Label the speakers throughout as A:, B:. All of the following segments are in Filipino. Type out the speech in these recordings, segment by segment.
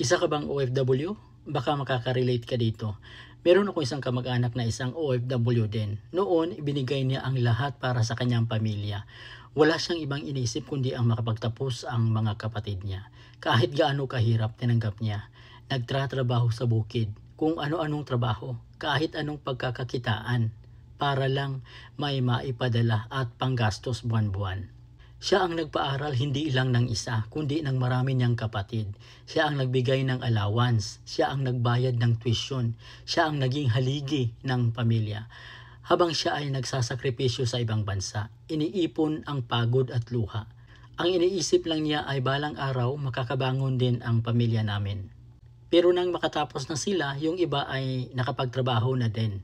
A: Isa ka bang OFW? Baka makaka-relate ka dito. Meron ako isang kamag-anak na isang OFW din. Noon, ibinigay niya ang lahat para sa kanyang pamilya. Wala siyang ibang inisip kundi ang makapagtapos ang mga kapatid niya. Kahit gaano kahirap, tinanggap niya. Nagtratrabaho sa bukid, kung ano-anong trabaho, kahit anong pagkakakitaan, para lang may maipadala at panggastos buwan-buwan. Siya ang nagpaaral hindi lang ng isa, kundi ng marami niyang kapatid. Siya ang nagbigay ng allowance, siya ang nagbayad ng tuition, siya ang naging haligi ng pamilya. Habang siya ay nagsasakripisyo sa ibang bansa, iniipon ang pagod at luha. Ang iniisip lang niya ay balang araw makakabangon din ang pamilya namin. Pero nang makatapos na sila, yung iba ay nakapagtrabaho na din.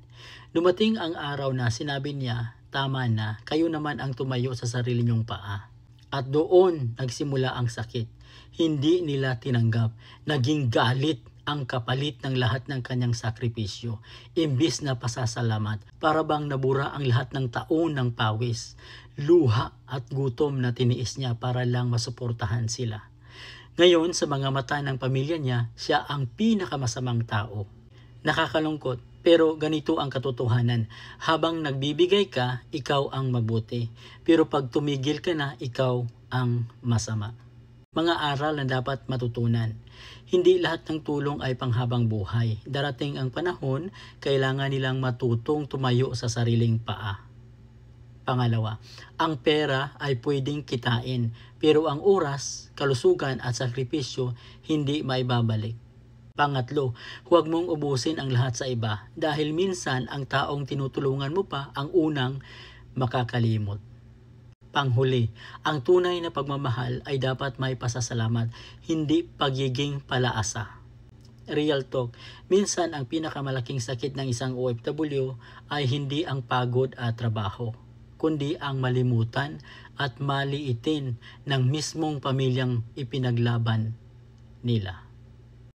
A: Dumating ang araw na sinabi niya, tama na, kayo naman ang tumayo sa sarili niyong paa. At doon nagsimula ang sakit. Hindi nila tinanggap. Naging galit ang kapalit ng lahat ng kanyang sakripisyo. Imbis na pasasalamat, para bang nabura ang lahat ng taon ng pawis, luha at gutom na tiniis niya para lang masuportahan sila. Ngayon, sa mga mata ng pamilya niya, siya ang pinakamasamang tao. Nakakalungkot, pero ganito ang katotohanan. Habang nagbibigay ka, ikaw ang mabuti. Pero pag tumigil ka na, ikaw ang masama. Mga aral na dapat matutunan. Hindi lahat ng tulong ay panghabang buhay. Darating ang panahon, kailangan nilang matutong tumayo sa sariling paa. Pangalawa, ang pera ay pwedeng kitain, pero ang oras, kalusugan at sakripisyo hindi maibabalik. Pangatlo, huwag mong ubusin ang lahat sa iba dahil minsan ang taong tinutulungan mo pa ang unang makakalimot. Panghuli, ang tunay na pagmamahal ay dapat may pasasalamat, hindi pagiging palaasa. Real talk, minsan ang pinakamalaking sakit ng isang OFW ay hindi ang pagod at trabaho, kundi ang malimutan at maliitin ng mismong pamilyang ipinaglaban nila.